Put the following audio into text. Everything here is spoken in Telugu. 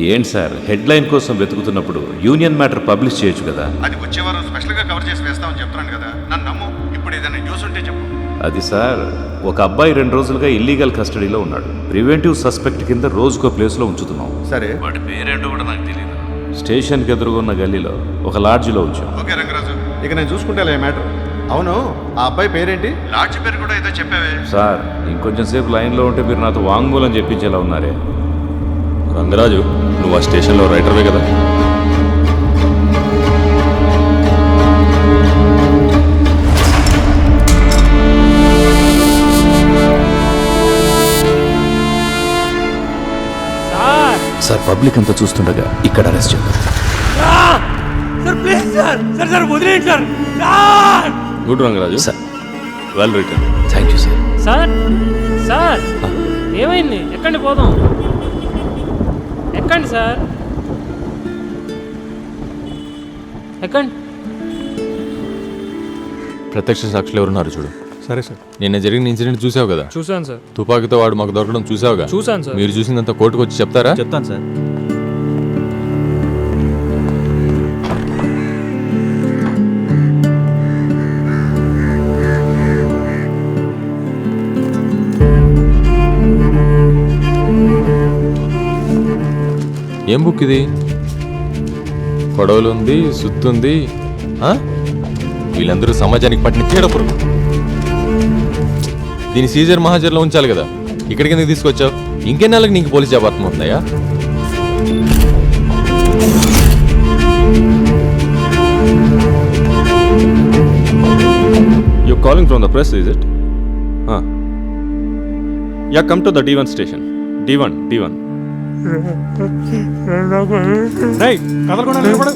ఏంటి సార్, హెడ్లైన్ కోసం వెతుకుతున్నప్పుడు యూనియన్ మ్యాటర్ పబ్లిష్ చేయొచ్చు కదా. అది వచ్చే వారం స్పెషల్గా కవర్ చేసి వేస్తామని చెప్తున్నాను కదా, నన్ను నమ్ము. ఇప్పుడు ఏదైనా న్యూస్ ఉంటే చెప్పు. అది సార్, ఒక అబ్బాయి 2 రోజులుగా ఇల్లీగల్ కస్టడీలో ఉన్నాడు. ప్రివెంటివ్ సస్పెక్ట్ కింద రోజుకో ప్లేస్లో ఉంచుతున్నాం. సరే, వాడి పేరేంటో కూడా నాకు తెలియదు. స్టేషన్కి ఎదురుగున్న గల్లీలో ఒక లాడ్జిలో ఉంచాం. ఓకే రంగరాజు, ఇక నేను చూసుకుంటా మ్యాటర్. అవును, ఆ అబ్బాయి పేరేంటి? లాడ్జ్ పేరు కూడా ఏదో చెప్పావే. సార్, ఇంకొంచెం సేపు లైన్లో ఉంటే మీరు నాతో వాంగ్మూలం చెప్పించేలా ఉన్నారే. రంగరాజు, నువ్వు ఆ స్టేషన్లో రైటర్వే కదా? సార్, పబ్లిక్ అంతా చూస్తుండగా ఇక్కడ అరెస్ట్ చేద్దాం. Sir please sir, sir sir వదిలేండి sir. Sir good Rangaraju, sir, well return. Thank you sir. Sir sir ఏమైంది? ఎక్కండి పోదాం. ఎక్కండి సార్, ఎక్కండి. ప్రత్యక్ష సాక్షులు ఎవరున్నారు చూడు. సరే సార్. నిన్న జరిగిన ఇన్సిడెంట్ చూసావు కదా? చూశాను సార్. తుపాకీతో వాడు మాకు దొరకడం చూసావుగా? చూశాను సార్. మీరు చూసినంత కోర్టుకు వచ్చి చెప్తారా? చెప్తాను సార్. ఏం బుక్ ఇది? కొడవలు ఉంది, సుత్తుంది. వీళ్ళందరూ సమాజానికి పట్టిన చీడపురుగు. దీని సీజర్ మహాజర్లో ఉంచాలి కదా, ఇక్కడికి ఎందుకు తీసుకొచ్చావు? ఇంకెన్నాళ్ళకి నీకు పోలీస్ జాబ్ అర్థమవుతుందయ్యా? You're calling from the press, is it? Yeah, come to the D1 station. D1. కదలకుండా నిలబడు.